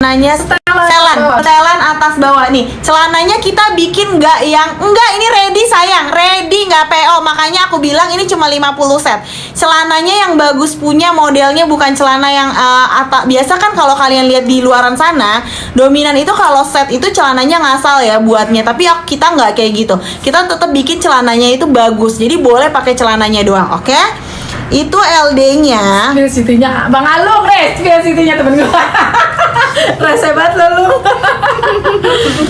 Nanya setelan atas bawah nih. Celananya kita bikin enggak ini ready sayang, ready nggak PO. Makanya aku bilang ini cuma 50 set. Celananya yang bagus punya modelnya, bukan celana yang biasa kan kalau kalian lihat di luaran sana, dominan itu kalau set itu celananya ngasal ya buatnya. Tapi kita nggak kayak gitu. Kita tetap bikin celananya itu bagus. Jadi boleh pakai celananya doang, oke? Itu LD-nya. Spill City-nya Bang Alung deh, Spill City-nya temen gue. Rese banget lo lu.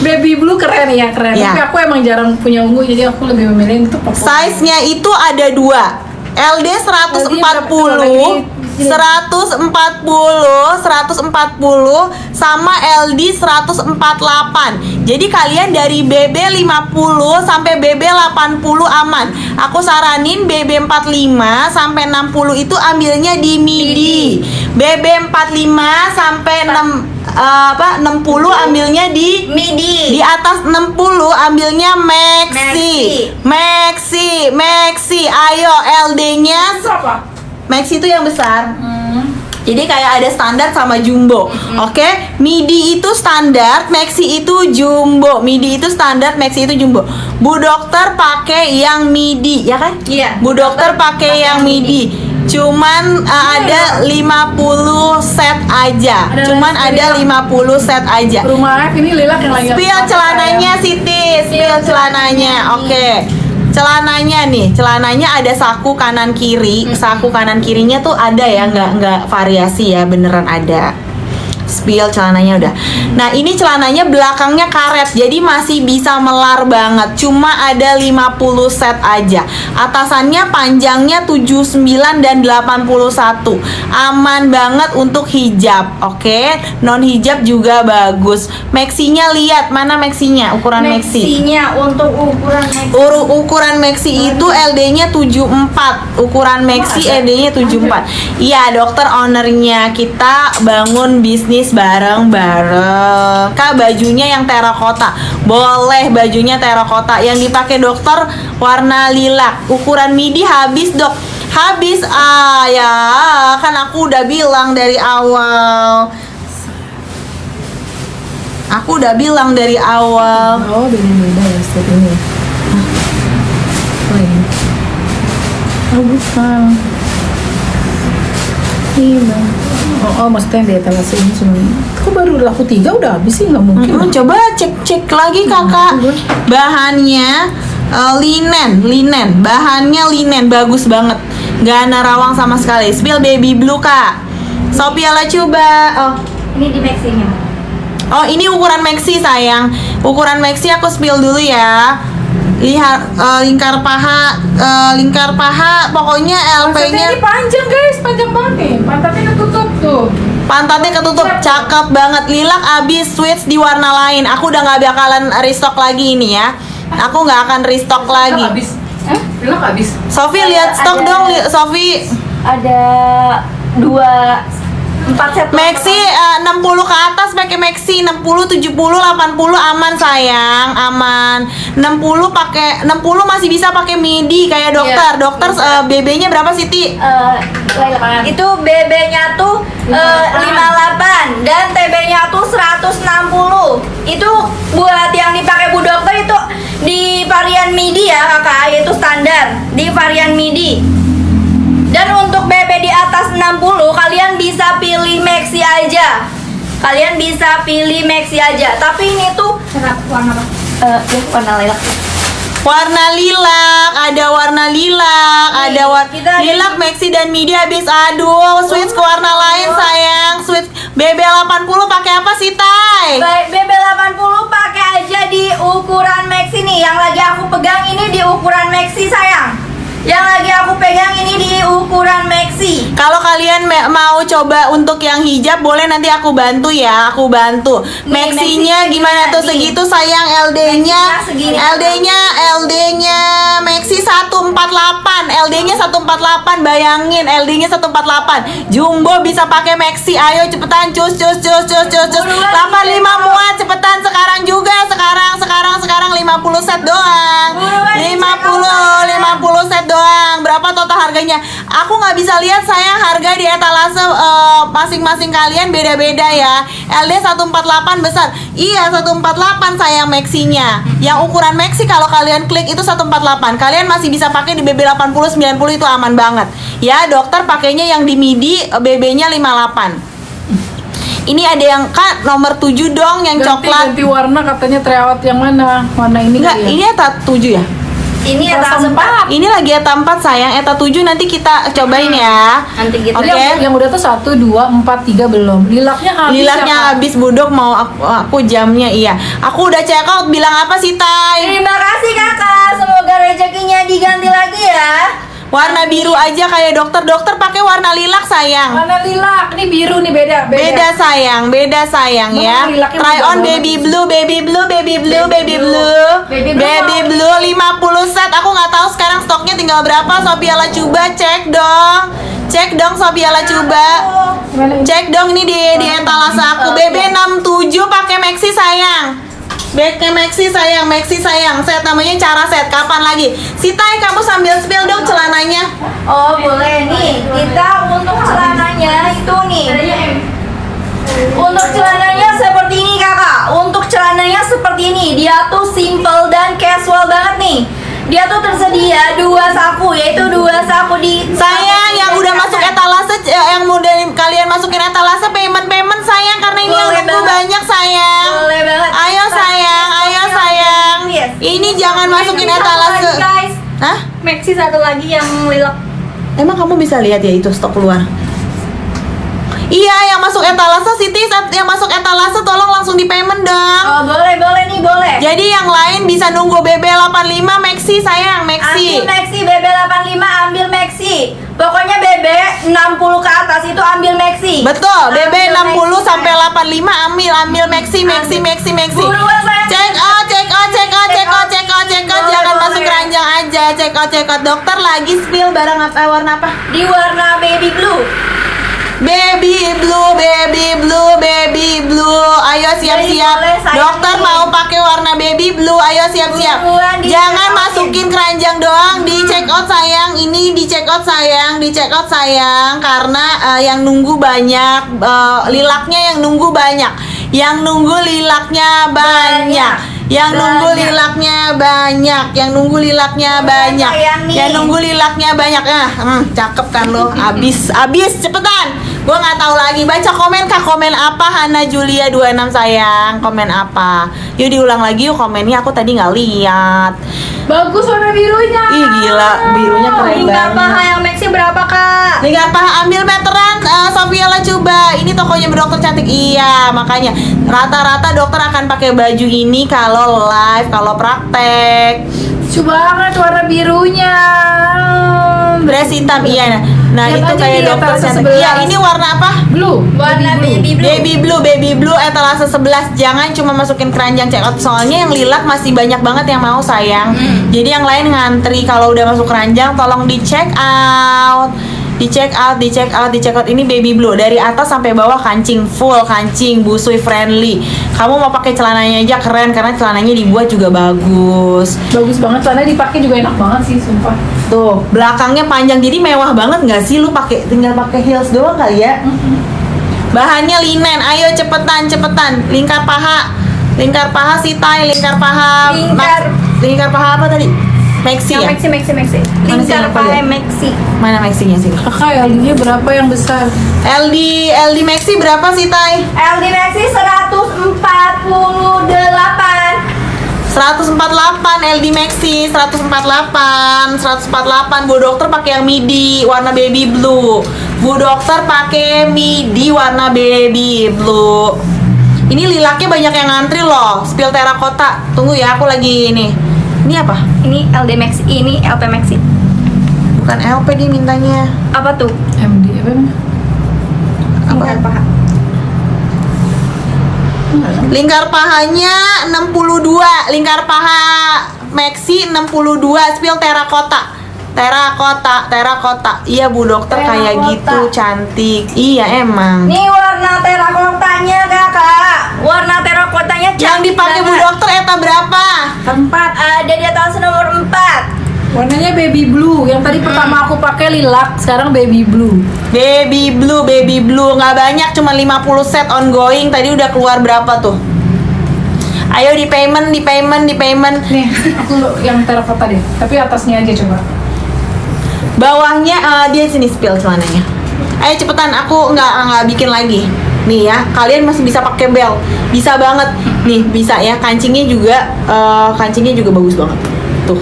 Baby blue keren ya, keren. Ya. Tapi aku emang jarang punya ungu, jadi aku lebih memilih untuk pop. Size-nya itu ada dua. LD 140 sama LD 148. Jadi kalian dari BB 50 sampai BB 80 aman. Aku saranin BB 45 sampai 60 itu ambilnya di midi. BB 45 sampai 60 ambilnya di midi. Di atas 60 ambilnya maxi. Ayo LD-nya maxi itu yang besar. Jadi kayak ada standar sama jumbo. Oke? Midi itu standar, maxi itu jumbo. Midi itu standar, maxi itu jumbo. Bu dokter pakai yang midi, ya kan? Iya. Bu dokter pakai yang midi. Cuman ada 50 set aja. Cuman ada 50 set aja. Rumah F ini Lila yang lagi. Spill celananya Siti, spill celananya. Oke. Celananya ada saku kanan kiri. Saku kanan kirinya tuh ada ya, nggak variasi ya, beneran ada. Spill celananya udah. Nah, ini celananya belakangnya karet, jadi masih bisa melar banget. Cuma ada 50 set aja. Atasannya panjangnya 79 dan 81. Aman banget untuk hijab, oke? Non hijab juga bagus. Maxinya lihat mana maxinya, ukuran maxi. Maxinya untuk ukuran maxi. Ukuran maxi itu LD-nya 74. Ukuran maxi LD-nya 74. Iya, dokter ownernya kita bangun bisnis bareng-bareng. Kak, bajunya yang terakota. Boleh bajunya terakota. Yang dipakai dokter warna lilac. Ukuran midi habis, Dok. Habis. Ya, kan aku udah bilang dari awal. Oh, beda-beda ya setiap ini. Oh ini. Oh bukan. Iya. Oh, maksudnya di etalase ini cuma. Kok baru laku 3 udah habis sih, nggak mungkin. Coba cek lagi kakak. Bahannya linen. Bahannya linen, bagus banget. Gak ada rawang sama sekali. Spill baby blue kak. Sophia lah coba. Oh. Ini di maxinya. Oh, ini ukuran maxi sayang. Ukuran maxi aku spill dulu ya. Lihat lingkar paha pokoknya LP-nya ini panjang guys, panjang banget nih. Pantatnya ketutup tuh. Pantatnya ketutup, cakep banget. Lilac abis, switch di warna lain. Aku udah nggak bakalan restock lagi ini ya. Aku nggak akan restock lagi. Lilac habis. Sofi lihat stok dong, Sofi. Ada 4 set Maxi 60 ke atas pakai Maxi, 60, 70, 80 aman sayang, aman. 60 masih bisa pakai midi kayak dokter. Dokter BB-nya berapa Siti? itu BB-nya tuh 58 dan TB-nya tuh 160. Itu buat yang dipakai Bu Dokter itu di varian midi ya kakak, yaitu standar di varian midi. Dan untuk BB di atas 60 kalian bisa pilih maxi aja. Tapi ini tuh Warna apa? warna lilac. Warna lilac, ada warna lilac, ada lilac, maxi dan midi habis. Aduh, switch ke warna lain sayang. Switch BB 80 pakai apa sih, Tai? BB 80 pakai aja di ukuran maxi nih. Yang lagi aku pegang ini di ukuran maxi sayang. Yang lagi aku pegang ini di ukuran maxi. Kalau kalian mau coba untuk yang hijab, boleh nanti aku bantu ya, Maxinya gimana tuh segitu sayang, LD-nya Maxi 148, LD-nya 148, bayangin LD-nya 148. Jumbo bisa pakai Maxi, ayo cepetan cus. 85 muat cepetan sekarang juga, sekarang 50 set doang. 50 set doang. Berapa total harganya? Aku nggak bisa lihat sayang, harga di etalase masing-masing kalian beda-beda ya. LD 148 besar. Iya 148 sayang Maxi-nya. Yang ukuran Maxi kalau kalian klik itu 148. Kalian masih bisa pakai di BB 80 90 itu aman banget. Ya, dokter pakainya yang di midi BB-nya 58. Ini ada yang Kak nomor 7 dong yang coklat. Ganti warna katanya tryout yang mana? Warna ini Enggak, kali ya? ini ETA 7 ya? Ini Etalase etalase 4. Ini lagi ETA 4 sayang, ETA 7 nanti kita cobain ya. Nanti kita Oke. Yang udah tuh 1, 2, 4, 3 belum. Lilaknya habis. Lilaknya ya, Kak? habis budok mau aku jamnya iya. Aku udah check out, bilang apa sih Tai? Terima kasih kakak, semoga rezekinya diganti lagi ya. Warna biru aja kayak dokter pakai warna lilac sayang. Mana lilak? Ini biru nih beda. Beda sayang ya. Lilaknya Try mudah on banget baby sih. blue, baby blue, baby blue, baby blue, Baby blue baby blue 50 set. Aku nggak tahu sekarang stoknya tinggal berapa. Sophia Lacuba cek dong Sophia Lacuba. Mana ini? Cek dong ini di etalase aku. BB 67 pakai Maxi sayang. Pakai Maxi sayang. Set namanya cara set. Kapan lagi? Si Tai kamu sambil spill dong celananya. Oh boleh nih, kita untuk celananya itu nih. Untuk celananya seperti ini kakak. Untuk celananya seperti ini. Dia tuh simple dan casual banget nih. Dia tuh tersedia 2 saku, yaitu 2 saku di. Sayang yang udah masuk etalase, yang udah kalian masukin etalase payment sayang karena ini yang Boleh nunggu banget. banyak sayang. Boleh banget. Ayo sayang. Yes. Ini jangan masukin etalase. Guys, Hah? Maxi satu lagi yang lilak. Emang kamu bisa lihat ya itu stok keluar? Iya, yang masuk etalase Siti, yang masuk etalase tolong langsung di payment dong. Oh boleh nih boleh. Jadi yang lain bisa nunggu BB 85 Maxi sayang, Maxi. Ambil Maxi BB 85, ambil Maxi. Pokoknya BB 60 ke atas itu ambil Maxi. Betul, BB Ambil 60 Maxi, sampai sayang. 85 ambil Maxi. Buruan, sayang. Check out. Boleh, Jangan boleh. masuk keranjang aja. Check out. Dokter lagi spill barang apa warna apa? Di warna baby blue. Baby blue. Ayo siap-siap. boleh, sayang. Dokter mau pakai warna baby blue. Ayo siap-siap. Buruan, di Jangan check out. masukin keranjang doang. Di check out sayang. Ini di check out sayang. Karena yang nunggu banyak. Lilaknya yang nunggu banyak. Yang nunggu lilaknya banyak. Yang nunggu lilaknya banyak. sayang nih. Yang nunggu lilaknya banyak. Cakep kan lo. Abis cepetan. Gue nggak tahu lagi. Baca komen Kak. Komen apa Hana Julia 26 sayang? Komen apa? Yuk diulang lagi yuk komennya. Aku tadi nggak lihat. Bagus warna birunya. Ih gila, birunya keren Lingkar paha banget. yang Maxi berapa kak? Lingkar paha ambil meteran. Sophia Lacuba. Ini tokonya Dokter Cantik. Iya, makanya rata-rata dokter akan pakai baju ini kalau live, kalau praktek. Lucu banget warna birunya. Dress hitam iya. Nah, Lihat itu aja kayak di dokter etalase cantik. 11. Iya, ini warna apa? Blue. Warna baby blue. Baby blue etalase 11. Jangan cuma masukin keranjang check out. Soalnya yang lilac masih banyak banget yang mau sayang. Jadi yang lain ngantri. Kalau udah masuk keranjang tolong di check out. Di check out. Ini baby blue dari atas sampai bawah kancing full, kancing busui friendly. Kamu mau pakai celananya aja keren karena celananya dibuat juga bagus. Bagus banget, soalnya dipakai juga enak banget sih, sumpah. Tuh, belakangnya panjang jadi mewah banget nggak sih lu tinggal pakai heels doang kali ya? Bahannya linen. Ayo cepetan. Lingkar paha si Tai, lingkar paha. Lingkar paha apa tadi? Maxi ya? Maxi. Mana sih Lingkar yang paha paling? Maxi. Mana Maxinya sih? Kakak LD-nya berapa yang besar? LD Maxi berapa sih Tai? LD Maxi 148. 148 LD Maxi 148 Bu dokter pakai yang midi warna baby blue. Bu dokter pakai midi warna baby blue. Ini lilaknya banyak yang ngantri loh. Spill terakota. Tunggu ya, aku lagi ini. Ini apa? Ini LD Maxi, ini LP Maxi. Bukan LP dia mintanya. Apa tuh? MD apa namanya? Lingkar paha. Lingkar pahanya 62. Lingkar paha Maxi 62. Spill terakota. Iya Bu dokter kayak Terakota. gitu cantik. Iya emang. Nih warna terakotanya kakak. Warna terakotanya Yang cantik dipakai Bu banget. dokter eta berapa? Tempat. Ada di atas nomor 4. Warnanya baby blue. Yang tadi pertama aku pakai lilac, sekarang baby blue. Baby blue nggak banyak, cuma 50 set ongoing. Tadi udah keluar berapa tuh? Ayo di payment. Nih, aku yang terkota deh. Tapi atasnya aja coba. Bawahnya dia sini spill celananya. Ayo cepetan, aku nggak bikin lagi. Nih ya, kalian masih bisa pakai bel, bisa banget. Nih bisa ya, kancingnya juga bagus banget. Tuh,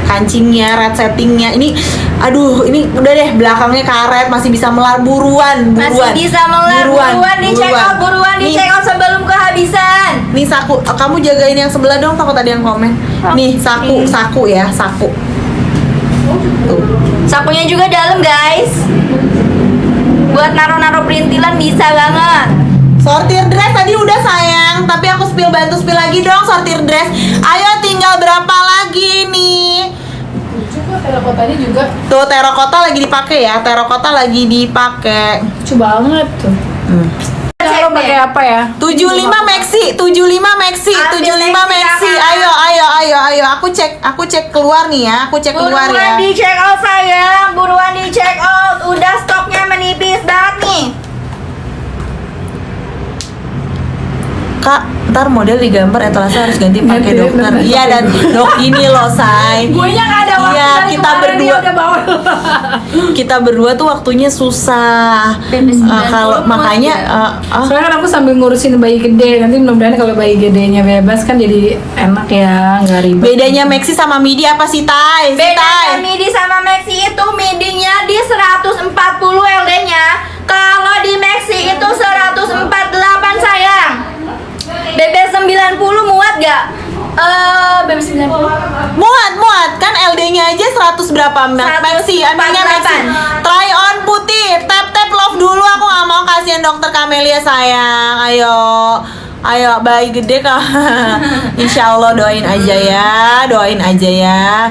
kancingnya, red settingnya. Ini, aduh, ini udah deh belakangnya karet, masih bisa melar buruan. Masih bisa melar buruan di check out sebelum kehabisan. Nih saku, kamu jagain yang sebelah dong, takut ada yang komen. Nih saku ya, saku. Tuh. Sakunya juga dalam guys. Buat naro-naro perintilan bisa banget. Sortir dress tadi udah sayang, tapi aku bantu spill lagi dong sortir dress. Ayo tinggal berapa lagi nih? Coba terakotanya juga. Tuh terakota lagi dipakai ya, terakota lagi dipakai. Lucu banget tuh. Kalau pakai apa ya? 75 Maxi. Ayo aku cek keluar nih ya, keluar ya. Buruan di check out sayang, buruan di check out. Udah stoknya menipis banget nih. Kak, ntar model digambar etalase harus ganti pakai dokter. Iya dan dok ini loh say. Gue nya nggak ada waktu Iya dari kita kemarin, berdua. dia udah bawa. Kita berdua tuh waktunya susah. Kalau makanya Soalnya kan aku sambil ngurusin bayi gede. Nanti mudah-mudahan kalau bayi gedenya bebas kan jadi enak ya, nggak ribet. bedanya Maxi sama Midi apa sih Tay? Bedanya midi sama maxi itu midinya di 140 LD-nya. Kalau di maxi itu 148 sayang. BB90 muat gak? BB90 Muat kan LD-nya aja 100 berapa Maxi? Ambilnya Maxi. Try on putih. Tap love dulu, aku nggak mau kasihan dokter Camelia sayang. Ayo bayi gede kak. Insya Allah doain aja ya.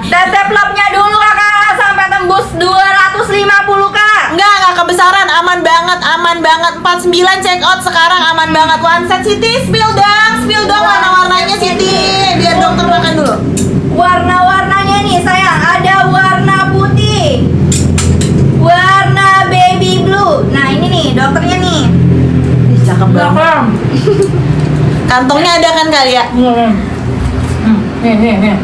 Tetep love-nya dulu kakak sampai tembus 250 kak. Enggak kebesaran, aman banget 49 check out sekarang aman banget. One set Siti, spill dong warna-warnanya Siti, biar dokter makan dulu. Warna-warnanya nih sayang, ada warna putih, warna baby blue. Nah ini nih dokternya nih. Cakep banget. Belakang. Kantongnya ada kan kali ya? Nih.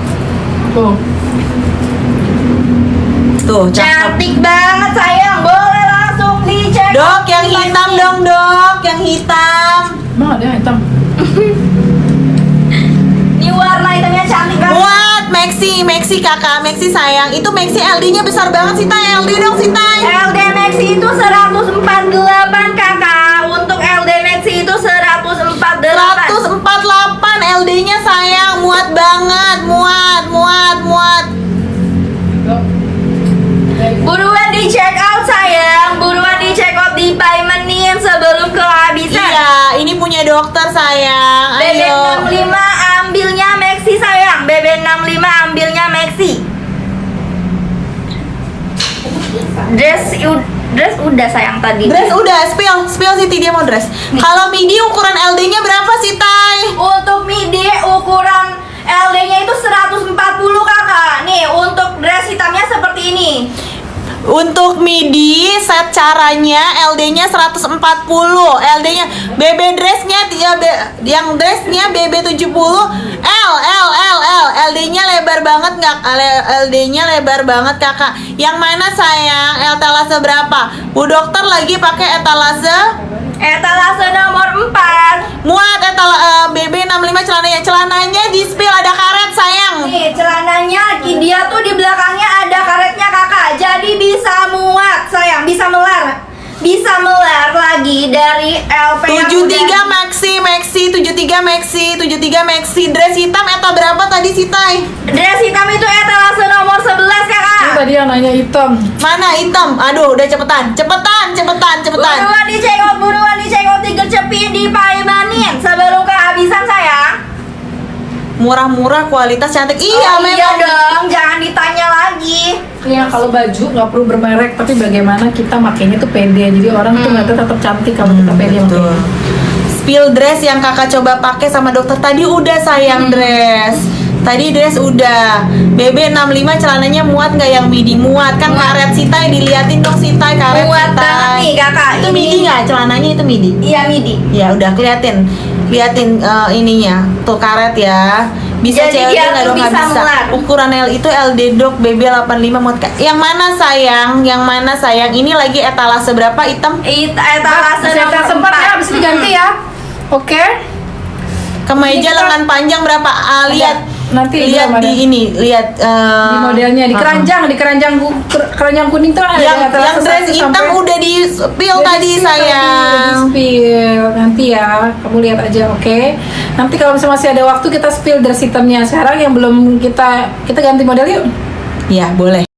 Tuh, cakep. Cantik banget sayang, boleh langsung dicek. Dok, yang hitam dong dok, yang hitam. Emang ada yang hitam? Ini warna hitamnya cantik banget. Buat Maxi kakak, Maxi sayang. Itu Maxi LD-nya besar banget sih Tay, LD dong sih Tay. LD Maxi itu 148 kakak. Untuk LD Maxi itu 148. 148 LD-nya sayang, muat banget, muat. Buruan di check out sayang, buruan di check out di paymentin sebelum kehabisan. Iya, ini punya dokter sayang. BB Ayo. 65 ambilnya Maxi sayang. BB 65 ambilnya Maxi. Dress udah sayang tadi. Dress udah, spill Siti dia mau dress. Kalau midi ukuran LD-nya berapa sih Tay? Untuk midi ukuran LD-nya itu 140 kakak. Nih untuk dress hitamnya seperti ini. Untuk midi set caranya LD-nya 140. LD-nya BB dressnya yang dressnya BB 70 L. LD-nya lebar banget nggak? LD-nya lebar banget kakak. Yang mana sayang? Etalase berapa? Bu dokter lagi pakai etalase nomor 4. muat BB 65 celananya di spill ada karet sayang. Nih celananya dia tuh di belakangnya ada karetnya kakak. Jadi bisa muat sayang, bisa melar lagi dari LP yang 73 Maxi dress hitam eta berapa tadi sih Tay? dress hitam itu etalase nomor 11 kakak. Ini tadi yang nanya hitam. Mana hitam? Aduh, udah cepetan. Buruan dicek out digercepin di paymanin sebelum kehabisan sayang. Murah-murah, kualitas cantik. Iya, Oh, iya memang. dong, jangan ditanya lagi. Ya kalau baju nggak perlu bermerek, tapi bagaimana kita makainya tuh pede. Jadi orang tuh nggak tetap cantik kalau kita pede Betul. makainya. Spill dress yang kakak coba pakai sama dokter tadi udah sayang dress. Tadi dress udah. BB 65 celananya muat nggak yang midi? Muat kan karet Sitai, diliatin dong Sitai karet Muat Sitai. banget nih, Kakak. Itu Ini- midi nggak? Celananya itu midi? Iya midi. Ya udah liatin ininya tuh karet ya. Bisa Jadi CLD dia nggak tuh dong? Nggak bisa bisa. muat. Ukuran L itu LD Dok BB 85 muat. Yang mana sayang? Yang mana sayang? Ini lagi etalase berapa hitam? Etalase Saya nomor sempat ya, 4. habis ini ganti ya. Oke. Kemeja Ini kita- lengan panjang berapa? Lihat nanti lihat belum di ada. ini, lihat Di modelnya di keranjang, keranjang kuning tuh ada yang etalase dress 1 hitam sampai- udah di spill Udah tadi di-spill sayang. udah di-spill. Nanti ya, kamu lihat aja, oke? Nanti kalau misalnya masih ada waktu kita spill dress hitamnya. Sekarang yang belum kita ganti model yuk. Ya boleh.